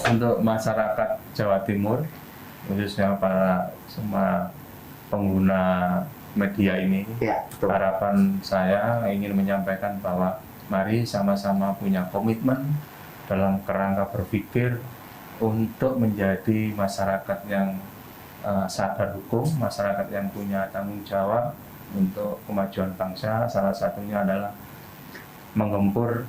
untuk masyarakat Jawa Timur, khususnya para semua pengguna media ini, Ya, betul. harapan saya ingin menyampaikan bahwa mari sama-sama punya komitmen dalam kerangka berpikir untuk menjadi masyarakat yang sadar hukum, masyarakat yang punya tanggung jawab untuk kemajuan bangsa. Salah satunya adalah menggempur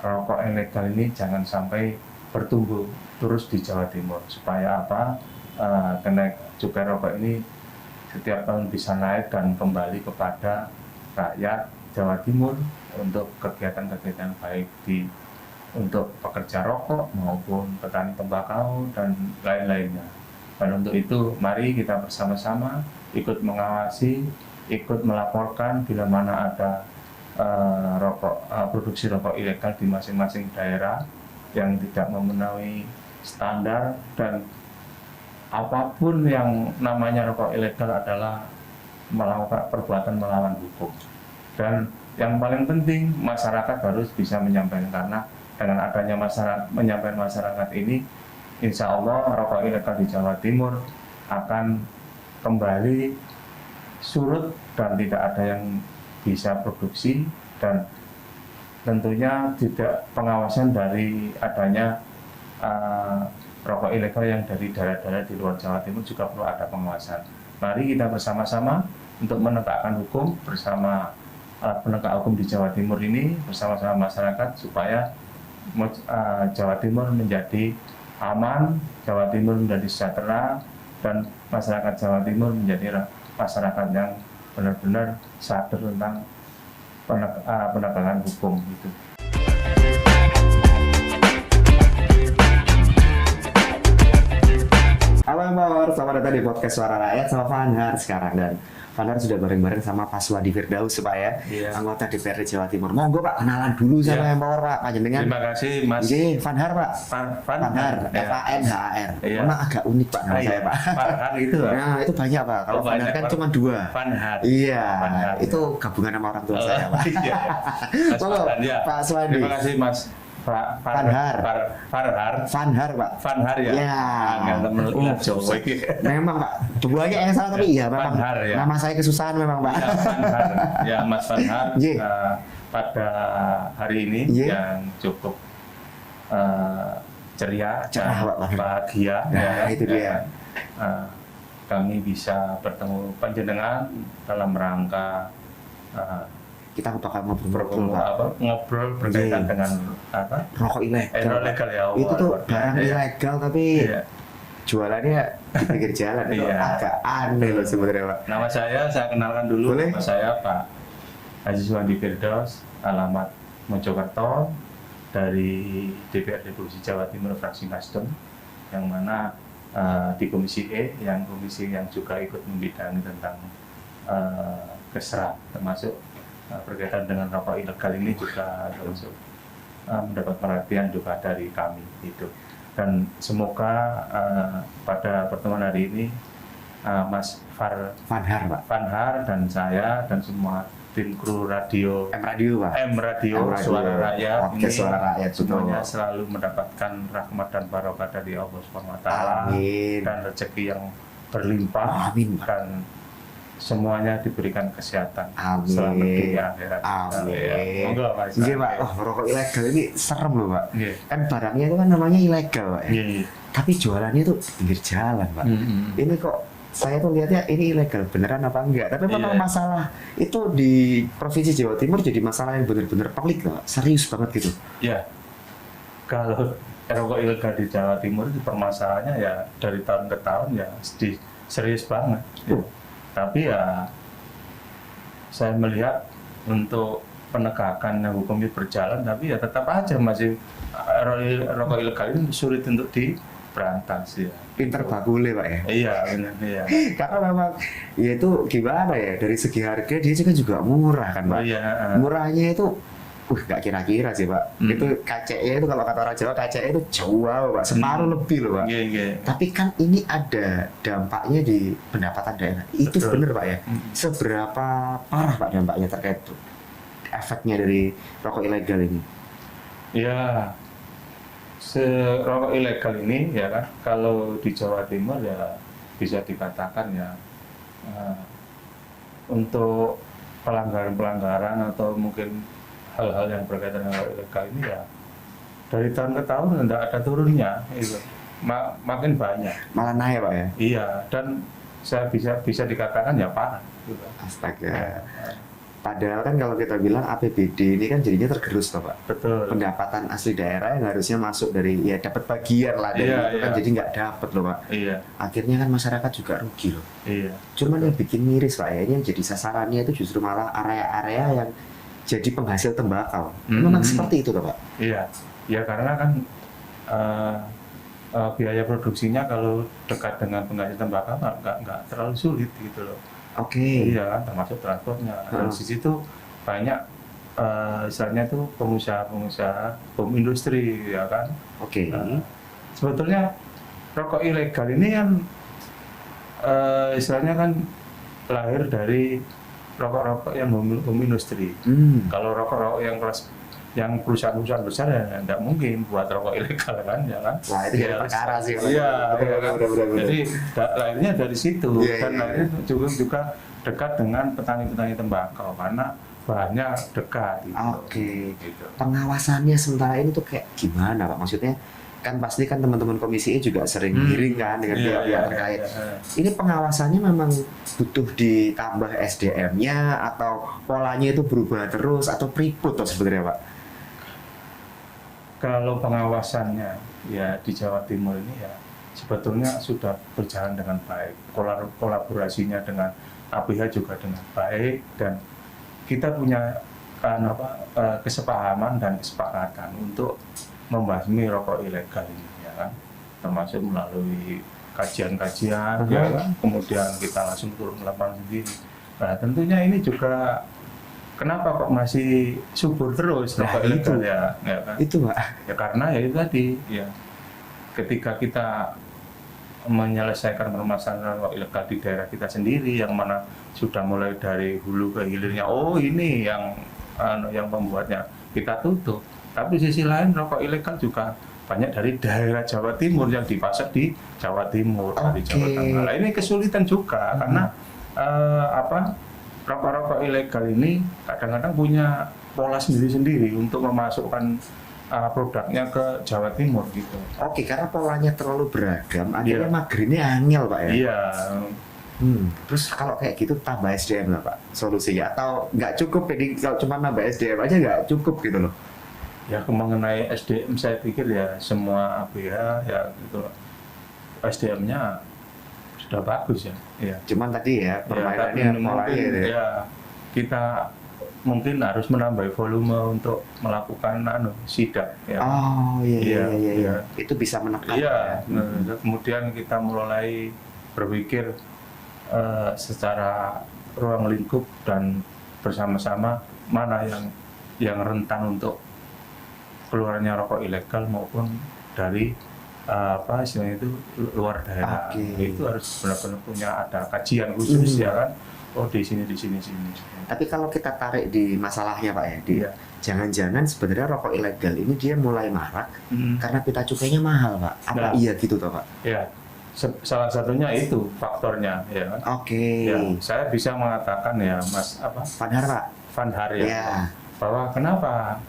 rokok ilegal ini jangan sampai bertumbuh terus di Jawa Timur. Supaya apa? Kenaikan cukai rokok ini setiap tahun bisa naik dan kembali kepada rakyat Jawa Timur untuk kegiatan-kegiatan baik untuk pekerja rokok maupun petani tembakau dan lain-lainnya. Dan untuk itu mari kita bersama-sama ikut mengawasi, ikut melaporkan bila mana ada produksi rokok ilegal di masing-masing daerah yang tidak memenuhi standar. Dan apapun yang namanya rokok ilegal adalah melakukan perbuatan melawan hukum. Dan yang paling penting masyarakat harus bisa menyampaikan, karena dengan adanya menyampaikan masyarakat ini, insya Allah rokok ilegal di Jawa Timur akan kembali surut dan tidak ada yang bisa produksi. Dan tentunya tidak pengawasan dari adanya rokok ilegal yang dari daerah-daerah di luar Jawa Timur juga perlu ada pengawasan. Mari kita bersama-sama untuk menegakkan hukum bersama penegak hukum di Jawa Timur ini, bersama-sama masyarakat, supaya Jawa Timur menjadi aman, Jawa Timur menjadi sejahtera, dan masyarakat Jawa Timur menjadi masyarakat yang benar-benar sadar tentang penegakan hukum itu. Halo Empower, selamat datang di podcast Suara Rakyat sama Fanhar sekarang. Dan Fanhar sudah bareng-bareng sama Pak Suwandi Firdaus supaya anggota DPRD Jawa Timur. Monggo Pak, kenalan dulu sama Empower Pak. Panjenengan. Terima kasih Mas. Oke, Fanhar Pak. Fanhar, Fanhar. Memang agak unik Pak nama saya Pak. Fanhar itu Pak. Nah, itu banyak Pak. Kalau Fanhar kan cuma 2. Fanhar. Iya, itu gabungan sama orang tua saya Pak. Iya. Pak Suwandi. Terima kasih Mas. Fanhar Pak. Fanhar ya. Ya. Jawa. Memang Pak. Duanya yang salah tapi iya memang. Fanhar, ya. Nama saya kesusahan memang Pak. Ya, Fanhar. Ya Mas Fanhar. Pada hari ini yang cukup ceria, Pak. bahagia. Nah, itu dia. Kami bisa bertemu panjenengan dalam rangka Kita bakal ngobrol berkaitan dengan apa? Rokok ilegal. Ilegal ya. Itu tuh barang ilegal tapi jualannya di pinggir jalan. Itu agak aneh loh sebenarnya Pak. Nama saya kenalkan dulu. Boleh? Nama saya Pak Haji Suwandi Firdaus, alamat Mojokerto, dari DPRD Provinsi Jawa Timur fraksi Nasdem, yang mana di Komisi E, yang komisi yang juga ikut membidangi tentang Kesra, termasuk berkaitan dengan rokok ilegal ini juga termasuk mendapat perhatian juga dari kami itu. Dan semoga pada pertemuan hari ini Mas Fanhar dan saya dan semua tim kru radio M Radio Suara Rakyat ini Suara Rakyat semuanya selalu mendapatkan rahmat dan barokah dari Allah SWT dan rezeki yang berlimpah. Amin. Dan semuanya diberikan kesehatan selamat dunia akhirat. Amin. Monggo Mas. Iya Pak, rokok ilegal ini serem loh Pak. Kan barangnya itu kan namanya ilegal Pak. Tapi jualannya itu di pinggir jalan Pak. Ini kok saya tuh lihatnya ini ilegal beneran apa enggak? Tapi memang masalah itu di Provinsi Jawa Timur jadi masalah yang benar-benar pelik Pak. Serius banget gitu. Ya. Kalau rokok ilegal di Jawa Timur itu permasalahannya ya dari tahun ke tahun ya serius banget. Tapi ya saya melihat untuk penegakan hukum itu berjalan, tapi ya tetap aja masih rokok ilegal ini sulit untuk diberantas ya. Pinter bakule Pak ya. Iya benar ya. Karena memang ya itu gimana ya, dari segi harga dia juga murah kan Pak. Murahnya itu nggak kira-kira sih Pak. Itu KCE itu kalau kata orang Jawa KCE itu jauh Pak, separuh lebih loh Pak. Tapi kan ini ada dampaknya di pendapatan daerah. Itu benar Pak ya. Seberapa parah Pak dampaknya terkait efeknya dari rokok ilegal ini? Ya rokok ilegal ini ya kan, kalau di Jawa Timur ya bisa dikatakan ya untuk pelanggaran-pelanggaran atau mungkin hal-hal yang berkaitan dengan rokok ilegal ini ya dari tahun ke tahun tidak ada turunnya, itu makin banyak. Malah naik Pak ya? Iya, dan saya bisa dikatakan ya parah. Gitu. Astaga. Ya. Padahal kan kalau kita bilang APBD ini kan jadinya tergerus toh Pak. Betul. Pendapatan asli daerah yang harusnya masuk dari ya dapat bagian lah dari itu kan jadi nggak dapat loh Pak. Iya. Akhirnya kan masyarakat juga rugi loh. Iya. Cuman yang bikin miris Pak ya, ini yang jadi sasarannya itu justru malah area-area yang jadi penghasil tembakau. Memang seperti itu toh Pak. Iya. Ya karena kan biaya produksinya kalau dekat dengan penghasil tembakau nggak terlalu sulit gitu loh. Oke. Iya kan, termasuk transportnya. Dan di situ banyak istilahnya itu pengusaha bom industri ya kan. Oke. Sebetulnya rokok ilegal ini kan istilahnya kan lahir dari rokok-rokok yang bom industri. Kalau rokok-rokok yang keras, yang perusahaan-perusahaan besar ya tidak mungkin buat rokok ilegal kan ya kan. Wah itu ya, perkara sih. Iya, benar. Jadi lahirnya dari situ dan lahirnya juga dekat dengan petani-petani tembakau karena bahannya dekat. Gitu. Oke. Gitu. Pengawasannya sementara ini tuh kayak gimana Pak? Maksudnya kan pasti kan teman-teman komisi E juga sering hearing kan dengan pihak-pihak terkait. Ini pengawasannya memang butuh ditambah SDM-nya atau polanya itu berubah terus atau priput tuh sebenarnya Pak? Kalau pengawasannya ya di Jawa Timur ini ya sebetulnya sudah berjalan dengan baik, kolaborasinya dengan APH juga dengan baik dan kita punya kesepahaman dan kesepakatan untuk membasmi rokok ilegal ini ya kan, termasuk melalui kajian-kajian ya kan, kemudian kita langsung turun ke lapangan sendiri. Nah tentunya ini juga kenapa kok masih subur terus rokok ilegal ya kan? Itu Pak. Ya karena ya itu tadi ya ketika kita menyelesaikan permasalahan rokok ilegal di daerah kita sendiri yang mana sudah mulai dari hulu ke hilirnya, oh ini yang pembuatnya kita tutup. Tapi sisi lain rokok ilegal juga banyak dari daerah Jawa Timur yang dipasok di Jawa Timur, di Jawa Tengah. Nah, ini kesulitan juga karena rokok-rokok ilegal ini kadang-kadang punya pola sendiri-sendiri untuk memasukkan produknya ke Jawa Timur gitu. Oke, karena polanya terlalu beragam, akhirnya magrinnya angel Pak ya? Iya. Terus kalau kayak gitu tambah SDM lah Pak solusinya? Atau nggak cukup, jadi kalau cuma nambah SDM aja nggak cukup gitu loh? Ya mengenai SDM saya pikir ya semua APH ya gitu SDM-nya sudah bagus ya. Cuman tadi ya permainannya polanya ya kita mungkin harus menambah volume untuk melakukan sidak ya. Oh iya. Itu bisa menekan. Iya. Kemudian kita mulai berpikir secara ruang lingkup dan bersama-sama mana yang rentan untuk keluarnya rokok ilegal maupun dari istilahnya itu luar daerah. Itu harus benar-benar punya ada kajian khusus ya kan. Oh di sini. Tapi kalau kita tarik di masalahnya Pak ya, jangan-jangan sebenarnya rokok ilegal ini dia mulai marak karena pita cukainya mahal Pak. Apa iya gitu toh Pak? Iya. Salah satunya itu faktornya ya kan. Ya, saya bisa mengatakan ya Mas Vanhar Pak. Vanhar ya. Bahwa kenapa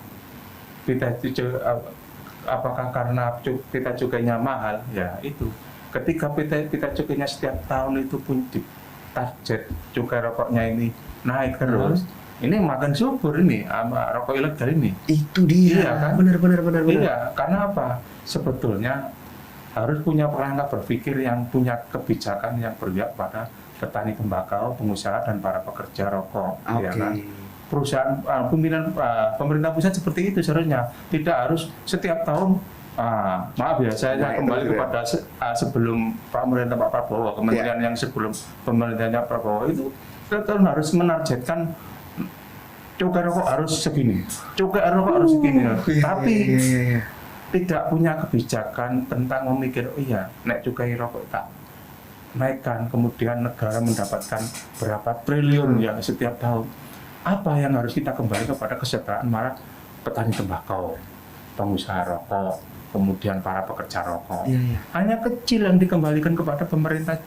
apakah karena pita cukainya mahal? Ya itu. Ketika pita cukainya setiap tahun itu pun di target cukai rokoknya ini naik terus. Ini makan subur ini sama rokok ilegal ini. Itu dia. Iya kan? Benar. Iya, karena apa? Sebetulnya harus punya perangkat berpikir yang punya kebijakan yang berpihak pada petani tembakau, pengusaha dan para pekerja rokok. Ya kan? Perusahaan pemerintah pusat seperti itu seharusnya tidak harus setiap tahun maaf ya saya kembali kepada sebelum pemerintah Pak Prabowo, kementerian yang sebelum pemerintahnya Prabowo itu kita harus menargetkan cukai rokok harus segini, tapi tidak punya kebijakan tentang memikir naik cukai rokok tak naikkan, kemudian negara mendapatkan berapa triliun ya setiap tahun. Apa yang harus kita kembali kepada kesejahteraan para petani tembakau, pengusaha rokok, kemudian para pekerja rokok. Iya. Hanya kecil yang dikembalikan kepada pemerintah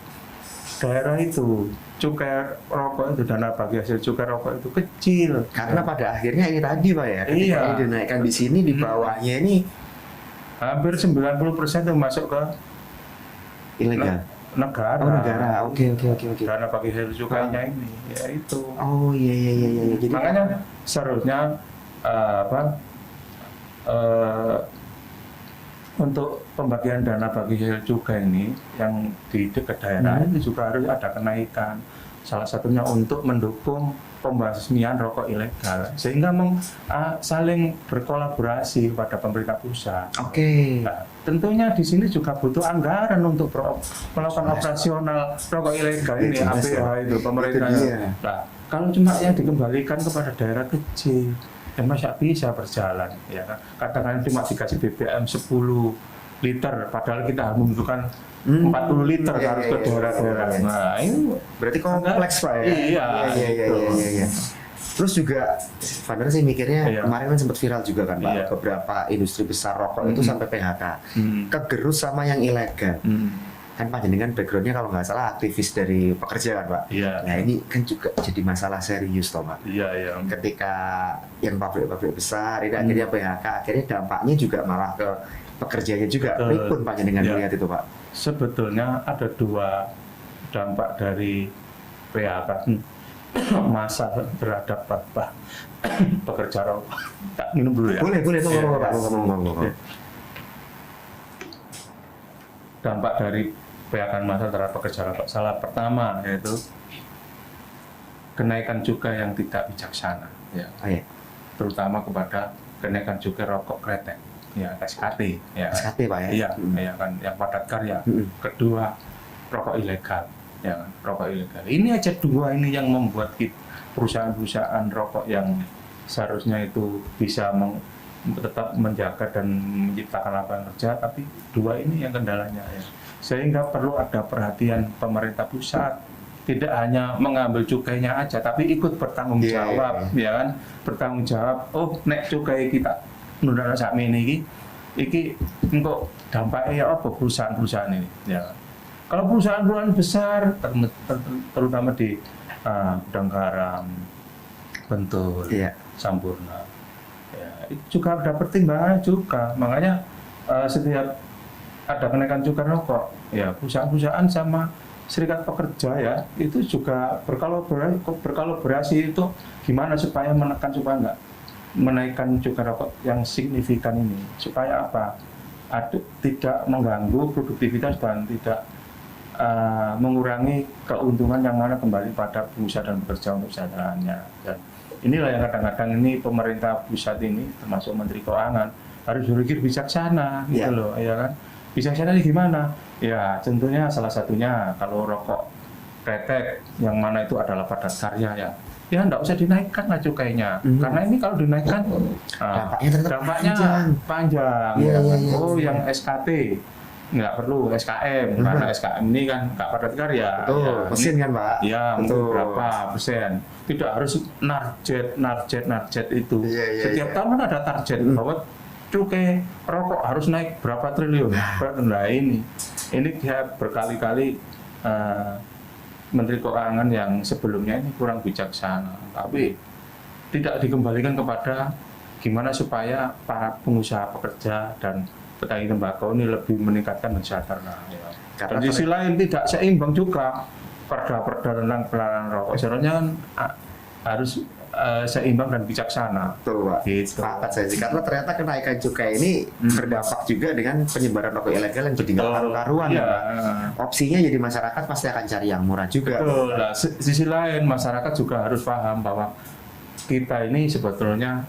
daerah itu. Cukai rokok itu, dana bagi hasil cukai rokok itu kecil. Karena pada akhirnya ini tadi Pak ya, ketika Iya. ini dinaikkan di sini, di bawahnya ini Hampir 90% itu masuk ke ilegal. negara. Oh negara, oke. Dana bagi hasil cukainya ini, ya itu. Oh iya. Jadi Makanya seharusnya untuk pembagian dana bagi hasil cukai ini yang di dekat daerah itu juga harus ada kenaikan. Salah satunya untuk mendukung pembasmian rokok ilegal, sehingga saling berkolaborasi kepada pemerintah pusat. Oke. Nah, tentunya di sini juga butuh anggaran untuk melakukan operasional rokok ilegal ini, Jelas, APH itu Itu pemerintahnya. dia. Nah, kalau cuma yang dikembalikan kepada daerah kecil, ya masa bisa berjalan, ya kan? Kadang-kadang cuma dikasih BBM 10 liter, padahal kita membutuhkan 40 liter Iya, harus iya, ke iya, daerah-daerah. iya. Nah, ini Berarti kompleks Pak ya? Iya. Iya. Terus juga, Vander sih mikirnya Iya. kemarin kan sempat viral juga kan Pak, Iya. beberapa industri besar rokok itu sampai PHK, kegerus sama yang ilegal. Kan panjenengan backgroundnya kalau nggak salah aktivis dari pekerja kan Pak. Iya. Nah ini kan juga jadi masalah serius toh Pak. Iya. Ketika yang pabrik-pabrik besar ini akhirnya PHK, akhirnya dampaknya juga malah ke pekerjanya juga. Betul. Pripun panjenengan Iya. melihat itu Pak? Sebetulnya ada dua dampak dari PHK masa terhadap pekerja rokok. Tak minum dulu ya. Boleh Iya, Pak, iya. ngomong. Iya. Dampak dari PHK masa terhadap pekerja rokok. Salah pertama yaitu kenaikan cukai yang tidak bijaksana, ya. Oh, iya. Terutama kepada kenaikan cukai rokok kretek, ya SKT, ya. SKT Pak ya? Iya, ya kan, yang padat karya. Kedua, rokok ilegal, ya kan, rokok ilegal. Ini aja dua ini yang membuat perusahaan-perusahaan rokok yang seharusnya itu bisa tetap menjaga dan menciptakan lapangan kerja, tapi dua ini yang kendalanya, ya. Sehingga perlu ada perhatian pemerintah pusat. Tidak hanya mengambil cukainya aja, tapi ikut bertanggung jawab, ya kan? Bertanggung jawab. Oh, nek cukai kita nunda sakmene iki engko dampaknya apa perusahaan-perusahaan ini, ya. Kalau perusahaan-perusahaan besar, terutama di Gudang Garam, Bentul, Sampurna, ya, itu juga ada pertimbangan juga. Makanya setiap ada kenaikan cukai rokok, ya perusahaan-perusahaan sama serikat pekerja ya itu juga berkolaborasi itu gimana supaya menekan supaya nggak menaikkan cukai rokok yang signifikan ini, supaya apa? Tidak mengganggu produktivitas dan tidak mengurangi keuntungan yang mana kembali pada pengusaha dan pekerja untuk kesejahteraannya. Dan inilah yang kadang-kadang ini pemerintah pusat ini termasuk Menteri Keuangan harus berpikir bijaksana gitu loh, ya kan? Bijaksana ini gimana? Ya tentunya salah satunya kalau rokok kretek yang mana itu adalah padat karya ya nggak usah dinaikkan lah cukainya, karena ini kalau dinaikkan dampaknya panjang. Ya, oh yang SKT nggak perlu SKM, karena SKM ini kan nggak padat karya. Betul, ya, mesin kan Pak? Ya, berapa persen? Tidak harus narjet itu. Setiap tahun kan ada target bahwa cukai rokok harus naik berapa triliun. Nah ini dia berkali-kali Menteri Keuangan yang sebelumnya ini kurang bijaksana, tapi tidak dikembalikan kepada gimana supaya para pengusaha pekerja dan petani tembakau ini lebih meningkatkan kesejahteraan. Ya. Dan di sisi lain tidak seimbang juga perda tentang pelarangan rokok. Seharusnya kan harus seimbang dan bijaksana. Betul Pak. Gitu. Sepakat saya sih, karena ternyata kenaikan cukai ini berdampak juga dengan penyebaran rokok ilegal yang jadi nggak karu-karuan. Ya. Opsinya jadi masyarakat pasti akan cari yang murah juga. Betul. Nah, sisi lain masyarakat juga harus paham bahwa kita ini sebetulnya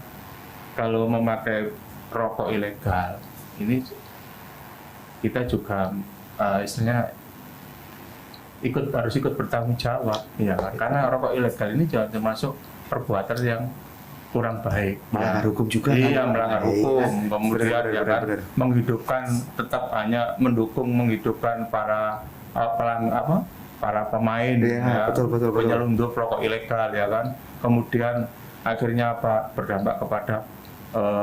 kalau memakai rokok ilegal ini kita juga istilahnya harus ikut bertanggung jawab, ya kan? Karena rokok ilegal ini termasuk perbuatan yang kurang baik, melanggar hukum juga. Iya, melanggar hukum. Kemudian ya kan menghidupkan, tetap hanya menghidupkan para para pemain, penyelundup rokok ilegal, ya kan. Kemudian akhirnya berdampak kepada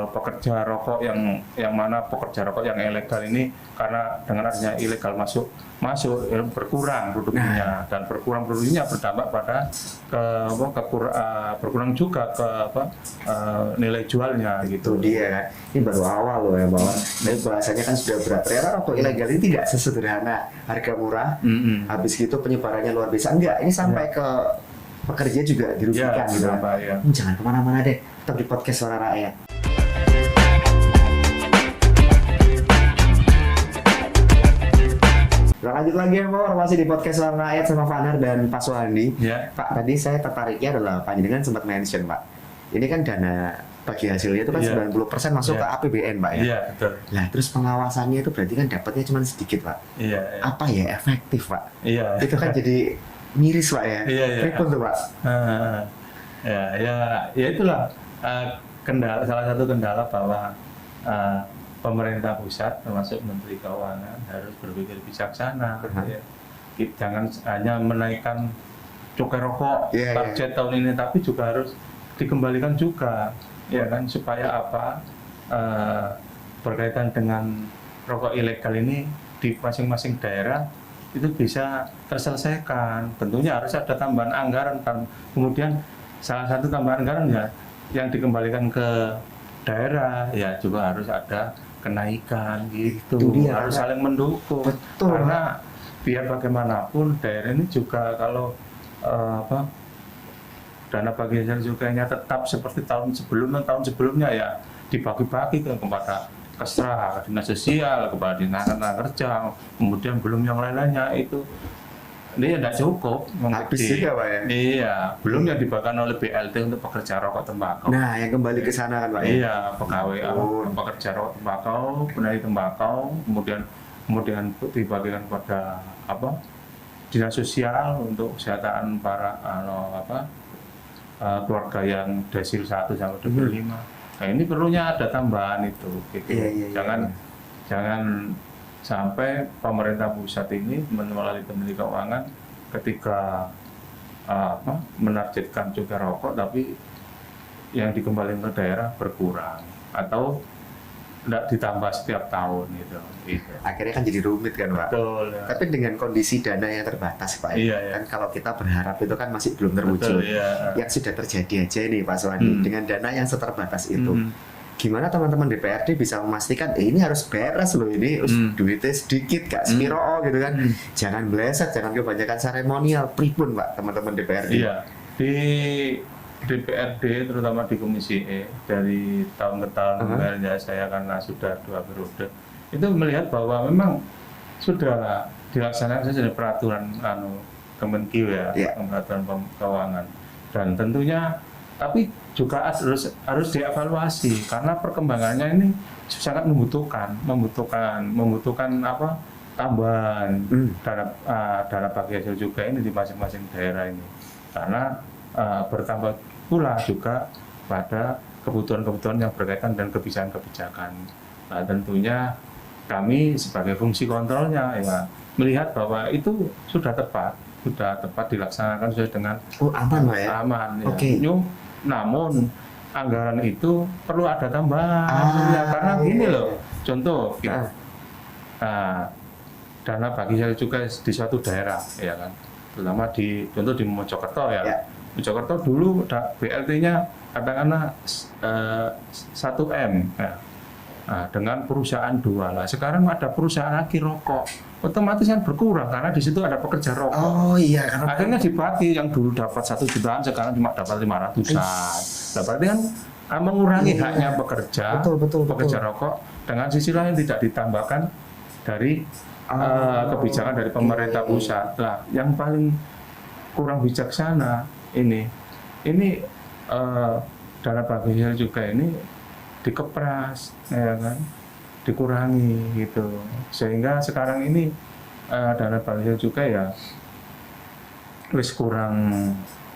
pekerja rokok yang mana pekerja rokok yang ilegal ini karena dengan adanya ilegal masuk berkurang produksinya dan berkurang produksinya berdampak pada berkurang juga ke nilai jualnya gitu. Dia kan ini baru awal loh ya bahwa dari bahasanya kan sudah berat. Ternyata rokok ilegal ini tidak sesederhana harga murah, habis gitu penyebarannya luar biasa. Enggak, ini sampai ke pekerja juga dirugikan gitu. Jangan kemana-mana deh, tetap di podcast Suara Rakyat. Kita lanjut lagi ya Pak, masih di podcast Suara Rakyat sama Fanar dan Pak Suhandi. Pak, tadi saya tertariknya adalah Panjenengan sempat mention Pak, ini kan dana bagi hasilnya itu kan 90% masuk ke APBN Pak ya? Iya, betul. Nah terus pengawasannya itu berarti kan dapatnya cuma sedikit Pak. Iya. Apa ya efektif Pak? Iya. Itu kan jadi miris Pak ya? Iya. Ribut tuh Pak. Ya itulah salah satu kendala bahwa pemerintah pusat termasuk Menteri Keuangan harus berpikir bijaksana, ya. Jangan hanya menaikkan cukai rokok target tahun ini, tapi juga harus dikembalikan juga, ya kan, supaya apa berkaitan dengan rokok ilegal ini di masing-masing daerah itu bisa terselesaikan. Tentunya harus ada tambahan anggaran, kemudian salah satu tambahan anggaran ya yang dikembalikan ke daerah ya juga harus ada kenaikan gitu, harus saling mendukung. Betul. Karena biar bagaimanapun daerah ini juga kalau dana bagi hasil cukainya tetap seperti tahun sebelumnya ya dibagi-bagi kepada Kesra, dinas sosial, kepada dinas tenaga kerja, kemudian belum yang lain-lainnya itu ini tidak cukup, habis juga Pak ya? Iya, belum yang dibagikan oleh BLT untuk pekerja rokok tembakau. Nah, yang kembali ke sana kan Pak ya? Iya, pegawai pekerja rokok tembakau, penari tembakau, kemudian dibagikan pada dinas sosial untuk kesehatan para keluarga yang desil 1 sampai 25. Nah, ini perlunya ada tambahan itu, gitu. Jangan sampai pemerintah pusat ini melalui Menteri Keuangan ketika menargetkan cukai rokok tapi yang dikembalikan ke daerah berkurang atau tidak ditambah setiap tahun gitu. Akhirnya kan jadi rumit kan Pak. Betul, ya. Tapi dengan kondisi dana yang terbatas Pak, kan kalau kita berharap itu kan masih belum terwujud. Betul, ya. Yang sudah terjadi aja nih Pak Suhandi, dengan dana yang seterbatas itu. Gimana teman-teman DPRD bisa memastikan ini harus beres loh, ini duitnya sedikit Kak, spiro gitu kan. Jangan meleset, jangan kebanyakan seremonial. Pripun Pak teman-teman DPRD? Iya. Di DPRD terutama di Komisi E dari tahun ke tahun kemarin saya karena sudah 2 periode itu melihat bahwa memang sudah dilaksanakan sesuai peraturan Kemenkeu ya, peraturan keuangan, dan tentunya tapi juga harus dievaluasi karena perkembangannya ini sangat membutuhkan tambahan dana bagi hasil cukai ini di masing-masing daerah ini, karena bertambah pula juga pada kebutuhan-kebutuhan yang berkaitan dengan kebijakan-kebijakan. Nah, tentunya kami sebagai fungsi kontrolnya ya melihat bahwa itu sudah tepat dilaksanakan sesuai dengan aman Pak ya? Aman ya. Namun anggaran itu perlu ada tambahan ya, karena gini loh, contoh dana bagi hasil cukai di suatu daerah ya kan, terutama contoh di Mojokerto ya. Mojokerto dulu BLT-nya katakanlah 1M ya. Nah, dengan perusahaan 2 lah. Sekarang ada perusahaan lagi rokok, otomatis kan berkurang karena di situ ada pekerja rokok. Oh iya. Akhirnya dibagi, yang dulu dapat 1 jutaan sekarang cuma dapat 500-an. Nah, berarti kan mengurangi haknya pekerja, pekerja rokok. Dengan sisi lain tidak ditambahkan dari kebijakan dari pemerintah pusat. Nah, yang paling kurang bijaksana ini dana bagi hasil cukai ini dikepras, ya kan, dikurangi gitu, sehingga sekarang ini dana bagi hasil cukai ya wis kurang,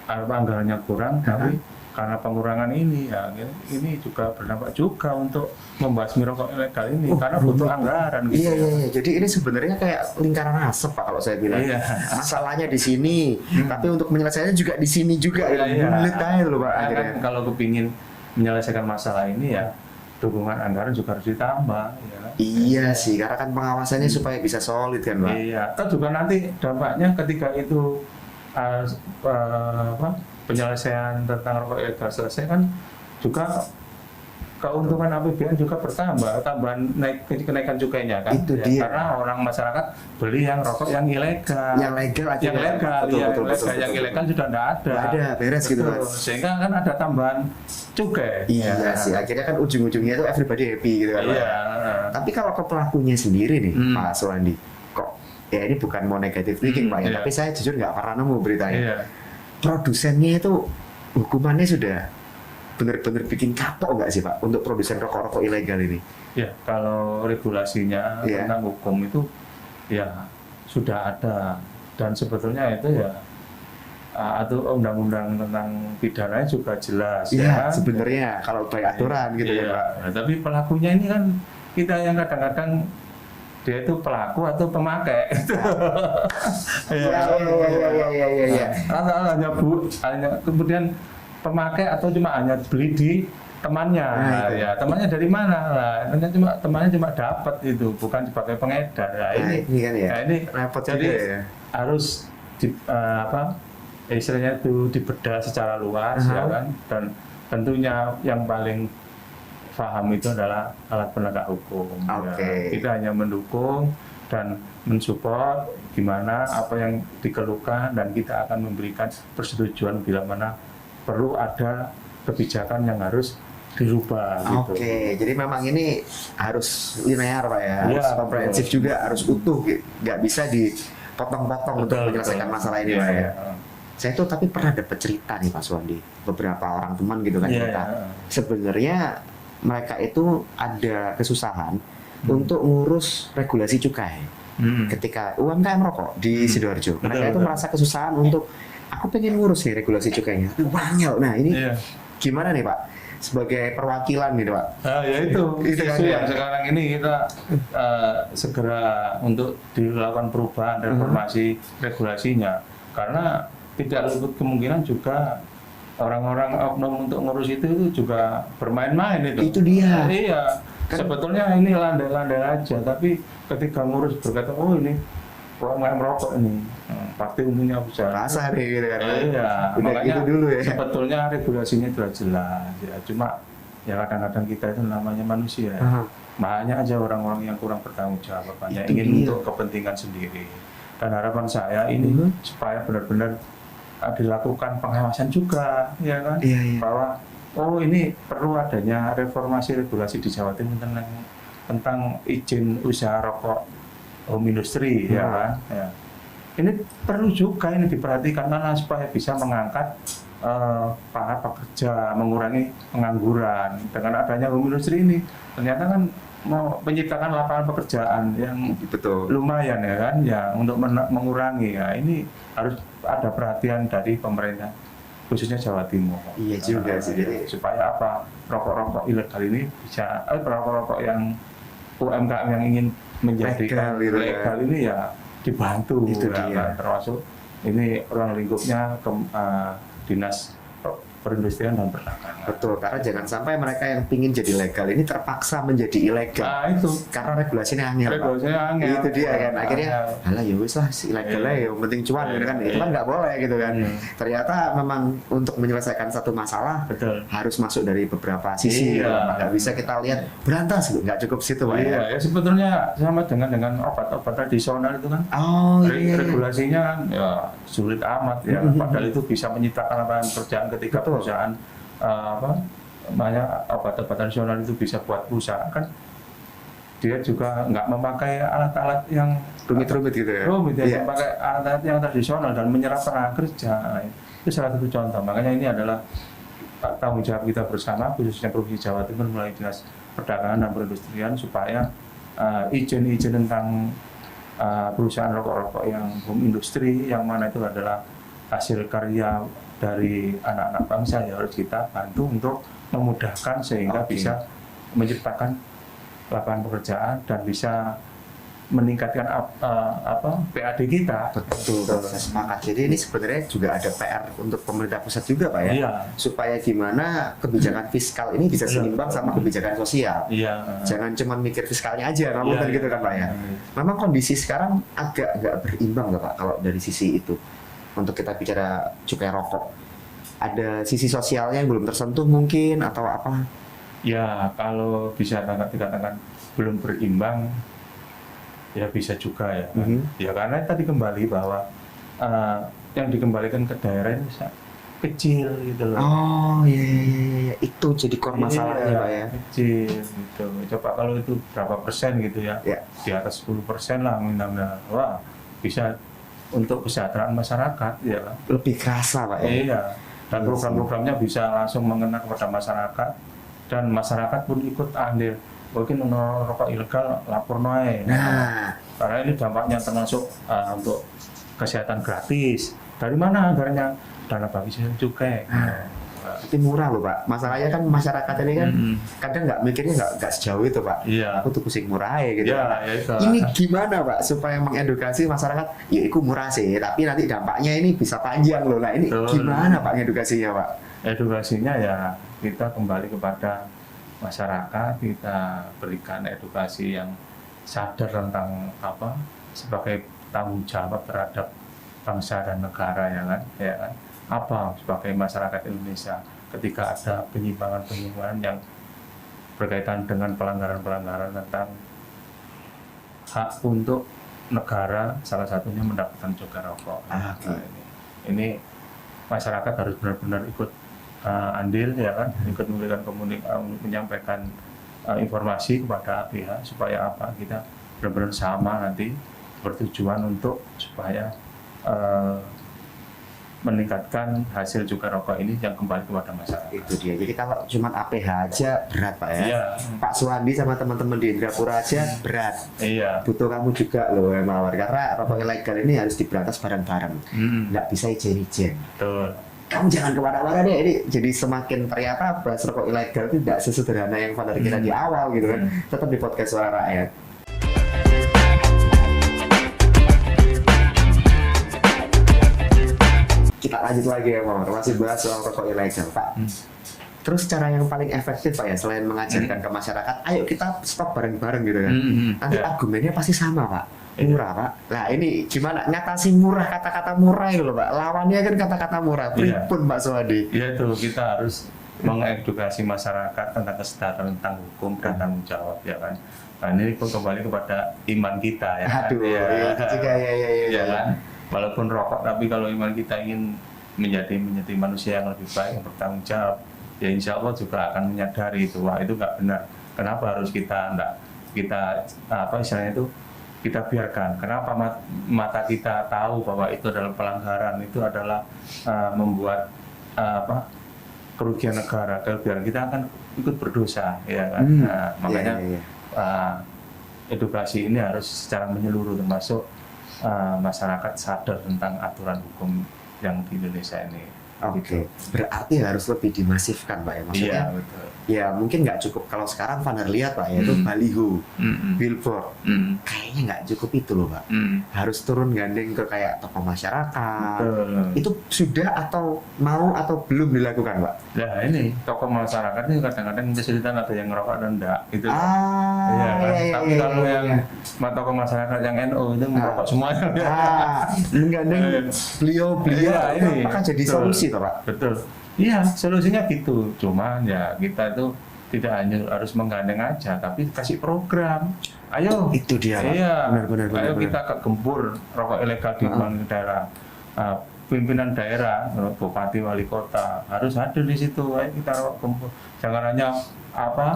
anggarannya kurang, tapi karena pengurangan ini ya ini juga berdampak juga untuk membasmi rokok ilegal ini karena butuh anggaran gitu. Iya. Jadi ini sebenarnya kayak lingkaran asap Pak kalau saya bilang. Masalahnya di sini, tapi untuk menyelesaikannya juga di sini juga. Bulit aja loh Pak. Akhirnya kalau kepingin menyelesaikan masalah ini ya dukungan anggaran juga harus ditambah. Ya. Iya sih, karena kan pengawasannya supaya bisa solid kan Pak. Iya, kan juga nanti dampaknya ketika itu penyelesaian tentang rokok ilegal selesai kan juga keuntungan APBN juga bertambah, kenaikan cukainya kan. Itu ya, dia. Karena orang masyarakat beli yang rokok yang ilegal. Yang legal aja. Betul. Yang ilegal sudah tidak ada. Nggak ada, beres gitu Mas. Sehingga kan ada tambahan cukai. Iya sih, akhirnya kan ujung-ujungnya itu everybody happy gitu kan Pak. Iya. Tapi kalau ke pelakunya sendiri nih Pak Suwandi, kok ya ini bukan mau negatif thinking Pak ya, iya. tapi saya jujur nggak pernah nemu beritanya. Iya. Produsennya itu hukumannya sudah benar-benar bikin kapok nggak sih Pak untuk produsen rokok-rokok ilegal ini? Ya, kalau regulasinya tentang hukum itu ya sudah ada, dan sebetulnya itu ya atau undang-undang tentang pidana juga jelas. Iya, ya, sebenarnya kalau by aturan gitu ya Pak. Nah, tapi pelakunya ini kan kita yang kadang-kadang dia itu pelaku atau pemakai. Iya. Hanya kemudian pemakai atau cuma hanya beli di temannya. Ya, temannya dari mana? Nah, temannya cuma dapat itu, bukan sebagai pengedar. Nah, ini kan ya. Nah, ini repot jadi juga ya. harus istilahnya itu dibedah secara luas ya kan, dan tentunya yang paling paham itu adalah alat penegak hukum. Ya. Kita hanya mendukung dan mensupport gimana apa yang dikeluhkan, dan kita akan memberikan persetujuan bila mana perlu ada kebijakan yang harus dirubah. Gitu. Jadi memang ini harus linear Pak ya, harus komprehensif juga, harus utuh, nggak bisa dipotong-potong untuk menyelesaikan masalah ini Pak ya. Saya tuh tapi pernah dapat cerita nih Pak Suwandi, beberapa orang teman gitu kan cerita. Sebenarnya mereka itu ada kesusahan untuk ngurus regulasi cukai. Ketika UMKM rokok di Sidoarjo, mereka itu merasa kesusahan untuk aku pengen ngurus nih regulasi cukainya, tapi banyak. Nah ini gimana nih Pak, sebagai perwakilan nih Pak? Ya itu kan yang sekarang ini kita segera untuk dilakukan perubahan reformasi regulasinya, karena tidak luput kemungkinan juga orang-orang oknum untuk ngurus itu juga bermain-main itu. Itu dia. Iya. Sebetulnya ini landai-landai aja, tapi ketika ngurus berkata, oh ini UMKM rokok ini, pasti umumnya bisa rasa nih gitu kan. Iya, makanya gitu dulu ya. Sebetulnya regulasinya sudah jelas ya, cuma ya kadang-kadang kita itu namanya manusia. Banyak aja orang-orang yang kurang bertanggung jawab, banyak ingin untuk kepentingan sendiri. Dan harapan saya ini supaya benar-benar dilakukan pengawasan juga, ya kan, bahwa oh ini perlu adanya reformasi regulasi di Jawa Timur tentang izin usaha rokok home industry, ya kan. Ya. Ini perlu juga ini diperhatikan karena supaya bisa mengangkat para pekerja, mengurangi pengangguran. Dengan adanya home industry ini, ternyata kan mau menciptakan lapangan pekerjaan yang lumayan ya kan, ya untuk mengurangi ya. Ini harus ada perhatian dari pemerintah, khususnya Jawa Timur. Iya juga sih. Supaya apa, rokok-rokok ilegal ini bisa, rokok-rokok yang UMKM yang ingin menjadikan legal ini ya dibantu, itu ya, dia. Termasuk ini ruang lingkupnya Dinas Perindustrian dan Perdagangan. Betul, karena jangan sampai mereka yang pingin jadi legal ini terpaksa menjadi ilegal. Nah, itu karena regulasinya angel. Itu dia kan, akhirnya alah ya wis lah si ilegal ya, yang penting cuan gitu kan. Itu kan nggak boleh gitu kan. Ternyata memang untuk menyelesaikan satu masalah harus masuk dari beberapa sisi. Nggak bisa kita lihat berantas gitu, nggak cukup situ Pak. Ya sebetulnya sama dengan obat-obat tradisional itu kan. Regulasinya kan ya sulit amat ya, padahal itu bisa menciptakan lapangan pekerjaan ketika perusahaan banyak obat-obat tradisional itu bisa buat perusahaan kan, dia juga nggak memakai alat-alat yang rumit-rumit gitu ya. Rumit ya, memakai alat-alat yang tradisional dan menyerap tenaga kerja. Itu salah satu contoh. Makanya ini adalah tanggung jawab kita bersama, khususnya Provinsi Jawa Timur melalui Dinas Perdagangan dan Perindustrian, supaya izin-izin tentang perusahaan rokok-rokok yang home industry, yang mana itu adalah hasil karya dari anak-anak bangsa, ya harus kita bantu untuk memudahkan sehingga bisa menciptakan lapangan pekerjaan dan bisa meningkatkan PAD kita. Betul, saya sepakat. Jadi ini sebenarnya juga ada PR untuk pemerintah pusat juga Pak ya, Iya. supaya gimana kebijakan fiskal ini bisa seimbang sama kebijakan sosial. Iya. Jangan cuma mikir fiskalnya aja, ngomong Iya, gitu kan Pak ya. Memang kondisi sekarang agak nggak berimbang nggak Pak kalau dari sisi itu. Untuk kita bicara cukai rokok, ada sisi sosialnya yang belum tersentuh mungkin atau apa? Ya, kalau bisa dikatakan belum berimbang, ya bisa juga ya. Ya karena tadi kembali bahwa yang dikembalikan ke daerah ini kecil gitu loh. Oh iya, itu jadi core masalahnya Pak ya. Kecil gitu. Coba kalau itu berapa persen gitu ya, di atas 10% lah minimal. Wah, bisa untuk kesejahteraan masyarakat ya kan. Lebih kerasa Pak ya. Iya. Dan program-programnya bisa langsung mengena kepada masyarakat dan masyarakat pun ikut andil. Mungkin rokok ilegal lapor naik. Nah, karena ini dampaknya termasuk untuk kesehatan gratis. Dari mana anggarannya? Dana bagi cukai. Itu murah loh Pak. Masalahnya kan masyarakat ini kan kadang nggak mikirnya nggak sejauh itu Pak. Iya. Aku tuh pusing murah ya gitu. Iya, ya itu. Ini gimana Pak supaya mengedukasi masyarakat? Ya itu murah sih, tapi nanti dampaknya ini bisa panjang loh. Nah ini gimana Pak edukasinya Pak? Edukasinya ya kita kembali kepada masyarakat, kita berikan edukasi yang sadar tentang apa sebagai tanggung jawab terhadap bangsa dan negara ya kan. Apa sebagai masyarakat Indonesia ketika ada penyimpangan-penyimpangan yang berkaitan dengan pelanggaran-pelanggaran tentang hak untuk negara, salah satunya mendapatkan cukai rokok. Ini masyarakat harus benar-benar ikut andil ya kan, ikut memberikan menyampaikan informasi kepada pihak supaya apa kita benar-benar sama nanti bertujuan untuk supaya meningkatkan hasil cukai rokok ini yang kembali kepada masyarakat. Itu dia. Jadi kalau cuma APH aja berat Pak ya. Iya. Pak Suwandi sama teman-teman di Indrapura aja berat. Iya. Butuh kamu juga loh Mawar, karena rokok ilegal ini harus diberantas bareng-bareng. Nggak bisa ijen-ijen. Betul. Kamu jangan kemana-mana deh, ini jadi semakin ternyata bahas rokok ilegal itu tidak sesederhana yang pada kira di awal gitu kan. Tetap di podcast Suara Rakyat. Kita lanjut lagi ya Mawar, masih bahas soal rokok ilegal Pak. Terus cara yang paling efektif Pak ya, selain mengajarkan ke masyarakat, ayo kita stop bareng-bareng gitu kan. Nanti argumennya pasti sama Pak, murah Pak. Nah ini gimana ngatasi murah, kata-kata murah itu loh Pak, lawannya kan kata-kata murah. Pripun Pak Suwandi? Ya itu kita harus mengedukasi masyarakat tentang kesadaran tentang hukum dan tanggung jawab ya kan. Nah ini kembali kepada iman kita ya kan. Aduh, ya kan. Walaupun rokok, tapi kalau iman kita ingin menjadi manusia yang lebih baik, yang bertanggung jawab, ya insya Allah juga akan menyadari itu. Wah itu nggak benar. Kenapa harus kita kita biarkan? Kenapa mata kita tahu bahwa itu adalah pelanggaran, itu adalah membuat kerugian negara, kerugian kita akan ikut berdosa, ya kan? Makanya edukasi ini harus secara menyeluruh termasuk masyarakat sadar tentang aturan hukum yang di Indonesia ini. Oke. Berarti harus lebih dimasifkan Pak ya, maksudnya? Iya, betul. Ya mungkin nggak cukup kalau sekarang Vaner lihat Pak ya, itu baliho, billboard, kayaknya nggak cukup itu loh Pak. Harus turun gandeng ke kayak tokoh masyarakat. Itu sudah atau mau atau belum dilakukan Pak? Nah ini tokoh masyarakat ini kadang-kadang kesulitan ada yang ngerokok dan enggak gitu. Iya kan. Tapi kalau yang tokoh masyarakat yang NU itu merokok semuanya. Menggandeng beliau ini akan jadi solusi toh Pak. Betul. Iya, solusinya gitu. Cuman ya kita itu tidak hanya harus menggandeng aja, tapi kasih program. Ayo. Itu dia. Iya. Benar. Ayo kita gempur rokok ilegal di daerah. Pimpinan daerah, bupati, wali kota harus hadir di situ. Ayo kita gempur. Jangan hanya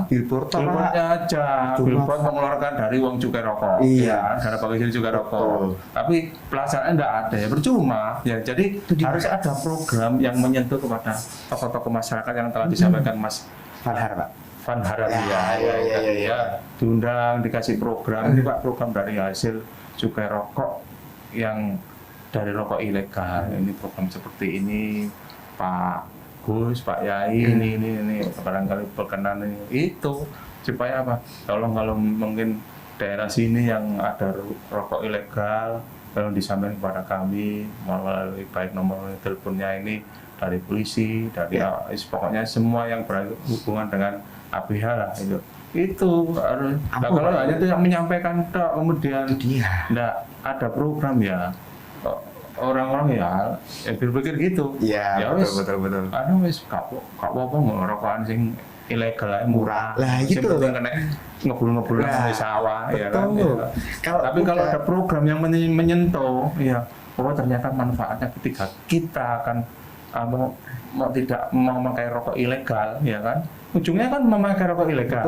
billboardnya aja. Billboard mengeluarkan dari uang cukai rokok. Iya. Dana bagi cukai rokok. Tapi pelaksanaannya tidak ada ya, percuma. Ya, jadi harus ada program yang menyentuh kepada tokoh-tokoh masyarakat yang telah disampaikan Mas Vanhar Pak. Vanhar ya. Diundang, dikasih program. Ini Pak program dari hasil cukai rokok yang dari rokok ilegal. Ini program seperti ini Pak Gus, Pak Yai, ini barangkali berkenan ini itu supaya apa? Tolong kalau mungkin daerah sini yang ada rokok ilegal, kalau disampaikan kepada kami melalui baik nomor teleponnya ini dari polisi, dari pokoknya semua yang berhubungan dengan ABH lah itu harus. Nah, kalau hanya itu yang menyampaikan kemudian tidak ada program ya orang-orang ya berpikir gitu. Ya betul. Anu wis gak apa-apa ngerokokan sing ilegal aja murah. Lah gitu. Kena ngebul-ngebul di sawah ya kan. Ya. Tapi kalau ada program yang menyentuh ya ternyata manfaatnya ketika kita akan tidak memakai rokok ilegal ya kan. Ujungnya kan memakai rokok ilegal.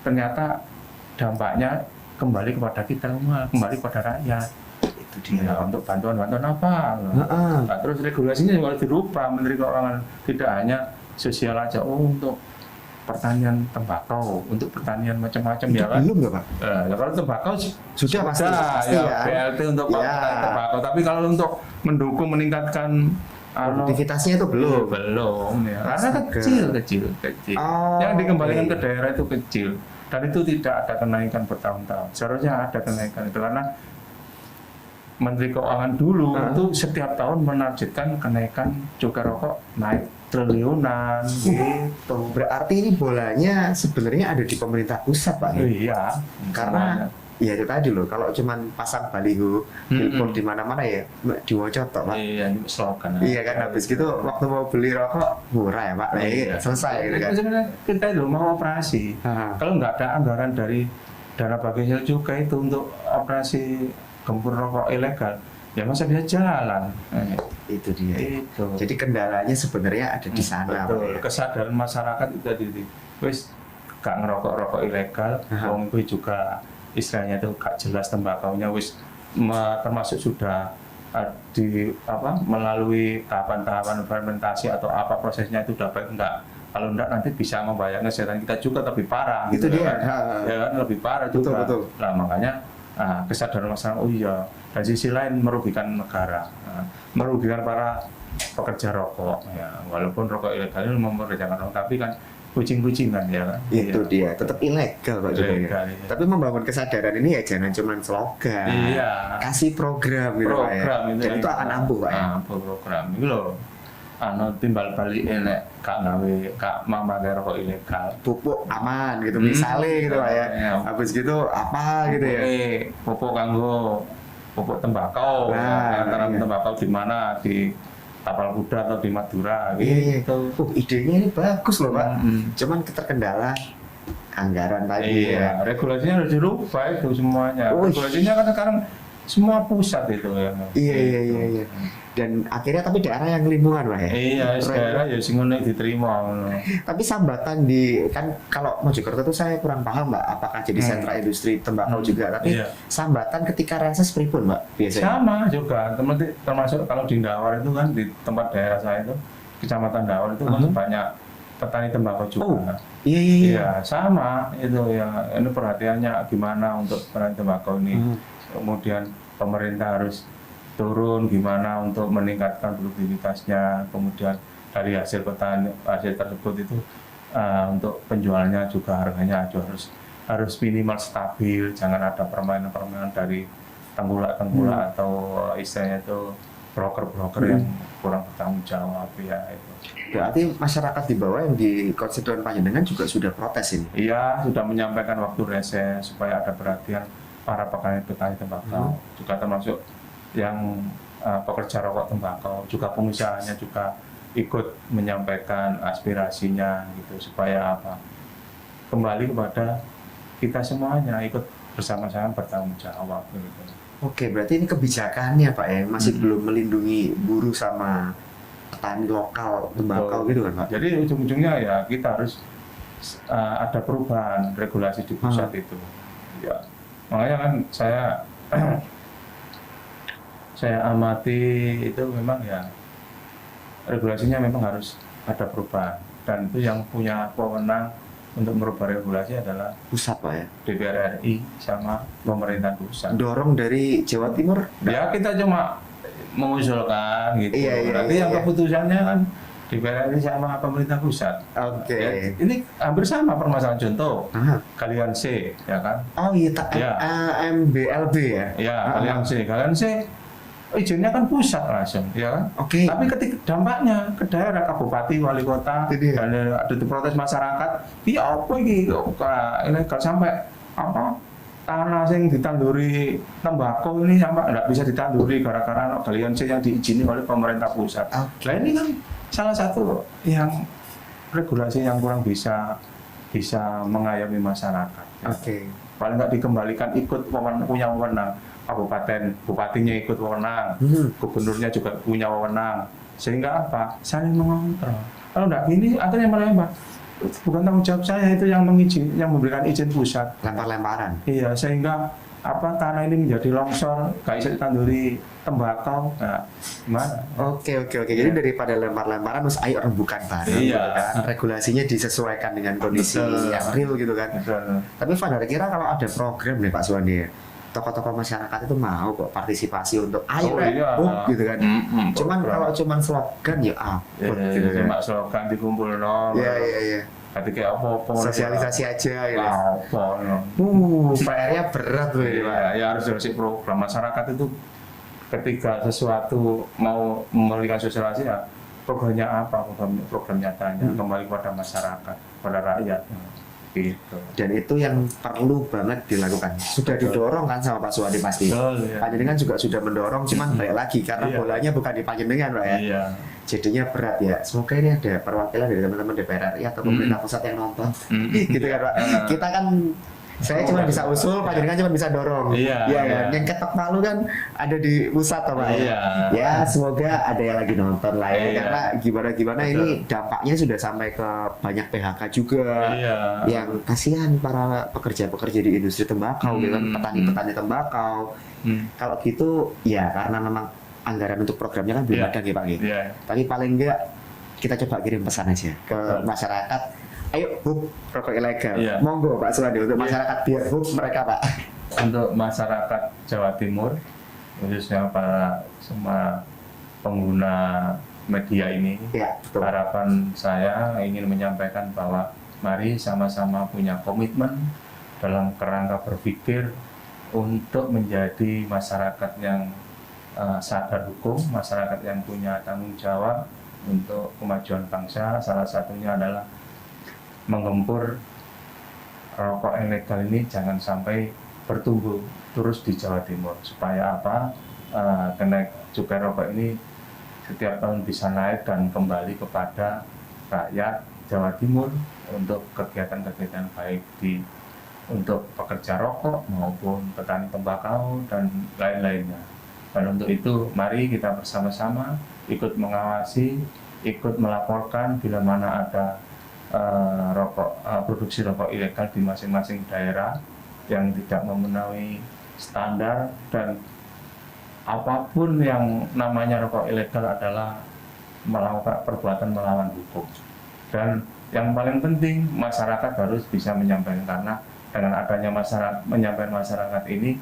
Ternyata dampaknya kembali kepada kita semua, kembali kepada rakyat. Itu dia untuk bantuan-bantuan apa. Nah, terus regulasinya juga harus dirubah. Menteri Keuangan tidak hanya sosial aja, untuk pertanian tembakau, untuk pertanian macam-macam ya kan. Belum nggak Pak? Ya, kalau tembakau sudah pasti ya. BLT untuk tembakau. Tapi kalau untuk mendukung meningkatkan produktivitasnya itu belum ya. Karena kecil. Yang dikembalikan ke daerah itu kecil dan itu tidak ada kenaikan bertahun-tahun. Seharusnya ada kenaikan itu karena Menteri Keuangan dulu itu setiap tahun menargetkan kenaikan cukai rokok naik triliunan gitu. Berarti ini bolanya sebenarnya ada di pemerintah pusat Pak. Iya. Karena ya itu tadi loh, kalau cuman pasang baliho, billboard di mana-mana ya diwajib toh Pak. Iya, slogan. Iya kan, habis gitu waktu mau beli rokok murah ya Pak. Nah, selesai gitu kan. Sebenarnya kita itu mau operasi. Kalau nggak ada anggaran dari dana bagi hasil cukai itu untuk operasi gempur rokok ilegal, ya masa bisa jalan. Itu dia. Itu. Jadi kendalanya sebenarnya ada di sana. Betul. Ya? Kesadaran masyarakat itu tadi, wis gak ngerokok ilegal, wong itu juga istilahnya itu gak jelas tembakaunya wis termasuk sudah melalui tahapan-tahapan fermentasi atau apa prosesnya itu udah baik enggak. Kalau enggak nanti bisa membahayakan kesehatan kita juga lebih parah. Itu dia. Ya kan lebih parah juga. Betul. Nah makanya kesadaran masyarakat dan sisi lain merugikan negara, merugikan para pekerja rokok ya, walaupun rokok ilegal ini mempekerjakan orang tapi kan kucing-kucingan ya kan. Itu dia, tetap ilegal Pak juga ya. Tapi membangun kesadaran ini ya jangan cuma slogan. Iya. Kasih program gitu Pak ya. Dan itu akan ampuh Pak ya. Ampuh program itu loh. Timbal balik enek kak gawe kak memakai rokok ilegal. Pupuk aman gitu misalnya gitu Pak ya. Habis gitu apa gitu ya. Pupuk kanggo pupuk tembakau. Antara tembakau di mana di Tapal Kuda atau di Madura gitu. Idenya ini bagus loh Pak. Cuman terkendala anggaran tadi ya. Regulasinya harus dirubah itu semuanya. Regulasinya kan sekarang semua pusat itu ya. Iya. Dan akhirnya tapi daerah yang lingkungan Pak ya. Iya, daerah ya sing ngono diterima. Tapi sambatan kan kalau Mojokerto itu saya kurang paham Mbak, apakah jadi sentra industri tembakau juga, tapi sambatan ketika reses pripun Mbak biasanya? Sama juga, termasuk kalau di Ndawar itu kan di tempat daerah saya itu Kecamatan Ndawar itu kan banyak petani tembakau juga. Iya, sama itu ya. Ini perhatiannya gimana untuk petani tembakau ini. Kemudian pemerintah harus turun gimana untuk meningkatkan produktivitasnya, kemudian dari hasil tersebut itu untuk penjualannya juga harganya harus minimal stabil, jangan ada permainan dari tengkulak atau istilahnya itu broker yang kurang bertanggung jawab ya itu. Berarti masyarakat di bawah yang di Konstituen Panjenengan juga sudah protes ini? Iya, sudah menyampaikan waktu reses supaya ada perhatian para petani tembakau, juga termasuk yang pekerja rokok tembakau, juga pengusahanya juga ikut menyampaikan aspirasinya gitu supaya kembali kepada kita semuanya ikut bersama-sama bertanggung jawab gitu. Oke, berarti ini kebijakannya Pak ya masih belum melindungi buruh sama petani lokal tembakau gitu kan Pak? Jadi ujung-ujungnya ya kita harus ada perubahan regulasi di pusat itu. Ya, makanya kan saya amati itu memang ya regulasinya memang harus ada perubahan dan itu yang punya wewenang untuk merubah regulasi adalah pusat Pak ya, DPR RI sama pemerintah pusat. Dorong dari Jawa Timur? Ya kita cuma mengusulkan gitu. Berarti yang keputusannya kan DPR ini sama pemerintah pusat. Oke. Ya, ini hampir sama permasalahan. Contoh, Aha. Galian C, ya kan? Oh iya, Ya. MBLB ya? Ya, Galian C izinnya kan pusat langsung, ya kan? Oke. Tapi ketika dampaknya ke daerah, kabupaten, wali kota, Jadi, dan ada protes masyarakat, iya apa ini ilegal sampai apa tanah yang ditanduri tembakau ini sampai nggak bisa ditanduri gara-gara Galian C yang diizini oleh pemerintah pusat. Okay. Nah ini kan salah satu yang regulasi yang kurang bisa mengayomi masyarakat. Oke. Paling nggak dikembalikan ikut punya wewenang. Kabupaten, bupatinya ikut wewenang, gubernurnya juga punya wewenang, sehingga apa? Saling mengontrol. Kalau nggak gini, akhirnya melempar. Bukan tanggung jawab saya itu yang memberikan izin pusat. Lempar-lemparan. Iya, sehingga apa tanah ini menjadi longsor, nggak bisa ditanduri tembakau, nah gimana? Oke. Jadi daripada lempar-lemparan, terus ayo rembukan bareng, Iya. gitu kan? Regulasinya disesuaikan dengan kondisi Betul. yang real gitu kan. Betul. Tapi Van, kira kalau ada program nih Pak Suwandi ya, tokoh-tokoh masyarakat itu mau kok partisipasi untuk ayo iya. gitu kan. Cuman kalau cuman slogan ya Ya, gitu kan. cuma slogan dikumpul no. Iya. Ketika apa Sosialisasi aja gitu. apa no. PR-nya berat loh ini Pak. Ya harus ada program masyarakat itu ketika sesuatu mau memberikan sosialisasi ya programnya apa, program nyatanya kembali kepada masyarakat, pada rakyat gitu. Dan itu yang perlu banget dilakukan. Sudah didorong kan sama Pak Suwandi pasti. Betul, ya. Panjenengan juga sudah mendorong, cuman balik lagi karena Iya. bolanya bukan di Panjenengan Pak ya. Iya. Jadinya berat ya. Semoga ini ada perwakilan dari teman-teman DPR RI atau pemerintah pusat yang nonton. Gitu kan Pak. Kita kan saya cuma bisa usul, Panjenengan cuma bisa dorong. Iya, kan? iya. Yang ketok palu kan ada di pusat Pak. Iya. Ya semoga ada yang lagi nonton lah ya. Iya. Karena gimana Betul. ini dampaknya sudah sampai ke banyak PHK juga. Iya. Yang kasihan para pekerja-pekerja di industri tembakau, gitu kan, petani-petani tembakau. Kalau gitu ya karena memang anggaran untuk programnya kan belum Iya. ada gitu Pak. Iya. Tapi paling enggak kita coba kirim pesan aja ke masyarakat. Ayo hub rokok ilegal. Iya. Monggo Pak Suwandi untuk Iya. masyarakat biar hub mereka Pak. Untuk masyarakat Jawa Timur, khususnya para semua pengguna media ini, Ya, betul. harapan saya ingin menyampaikan bahwa mari sama-sama punya komitmen dalam kerangka berpikir untuk menjadi masyarakat yang sadar hukum, masyarakat yang punya tanggung jawab untuk kemajuan bangsa. Salah satunya adalah menggempur rokok ilegal ini jangan sampai bertumbuh terus di Jawa Timur. Supaya apa? Kenaik cukai rokok ini setiap tahun bisa naik dan kembali kepada rakyat Jawa Timur untuk kegiatan-kegiatan baik untuk pekerja rokok maupun petani tembakau dan lain-lainnya. Dan untuk itu mari kita bersama-sama ikut mengawasi, ikut melaporkan bila mana ada produksi rokok ilegal di masing-masing daerah yang tidak memenuhi standar, dan apapun yang namanya rokok ilegal adalah melakukan perbuatan melawan hukum. Dan yang paling penting masyarakat harus bisa menyampaikan, karena dengan adanya menyampaikan masyarakat ini,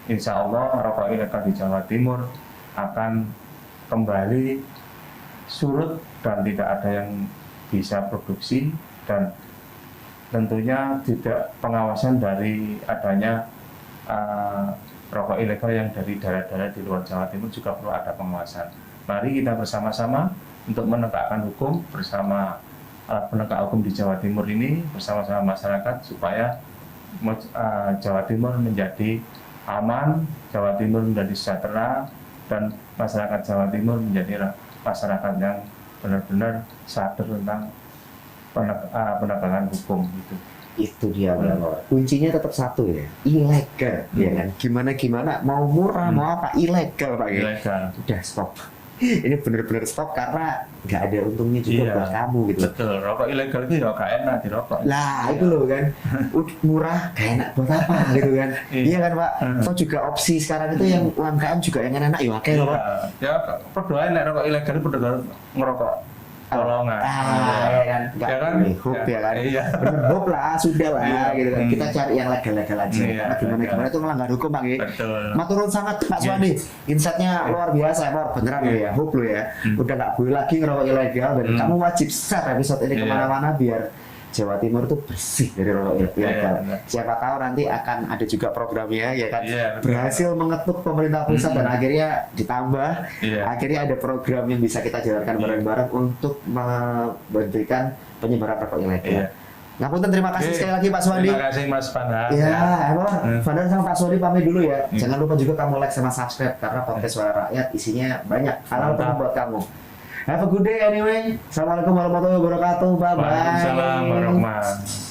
insya Allah rokok ilegal di Jawa Timur akan kembali surut dan tidak ada yang bisa produksi, dan tentunya tidak pengawasan dari adanya rokok ilegal yang dari daerah-daerah di luar Jawa Timur juga perlu ada pengawasan. Mari kita bersama-sama untuk menegakkan hukum bersama penegak hukum di Jawa Timur ini, bersama-sama masyarakat supaya Jawa Timur menjadi aman, Jawa Timur menjadi sejahtera, dan masyarakat Jawa Timur menjadi masyarakat yang benar-benar sadar tentang penegakan hukum itu. Itu dia Pak. Kuncinya tetap satu ya, ilegal ya kan. Gimana mau murah mau apa ilegal Pak ya. Ilegal. Udah stop. Ini benar-benar stop karena nggak ada untungnya juga Iya. buat kamu gitu. Betul, rokok ilegal itu ya gak enak dirokok. Lah itu loh kan, murah gak enak buat apa gitu kan. Iya kan Pak. Atau juga opsi sekarang itu yang UMKM juga yang enak ya oke loh Pak. Ya, berdoa nek rokok ilegal itu berdoa ngerokok Golongan. Ya kan, nggak Ya kan? hope ya kan. Iya. Bener hope lah, sudah lah Iya. gitu kan. Kita cari yang legal-legal aja. Iya, Karena gimana iya. itu melanggar hukum Bang ya. Betul. Maturun sangat Pak Iya. Suwandi. Insight-nya luar biasa, Bor. Beneran lo ya, hope lo ya. Udah nggak boleh lagi ngerokok ilegal dan kamu wajib share episode ini Iya. kemana-mana biar Jawa Timur itu bersih dari rokok ilegal. Iya. Siapa tahu nanti akan ada juga programnya ya kan. Iya, betul. Berhasil mengetuk pemerintah pusat dan akhirnya ditambah. Iya. Akhirnya ada program yang bisa kita jalankan bareng-bareng untuk memberikan penyebaran rokok ilegal. Iya. Ngapunten, terima kasih Oke. sekali lagi Pak Suwandi. Terima kasih Mas Pandang. Ya, emang Fadlan sama Pak Suwandi pamit dulu ya. Hmm. Jangan lupa juga kamu like sama subscribe karena podcast Suara Rakyat isinya banyak hal-hal Mantap. buat kamu. Have a good day anyway. Assalamualaikum warahmatullahi wabarakatuh. Bye bye. Waalaikumsalam warahmatullahi wabarakatuh.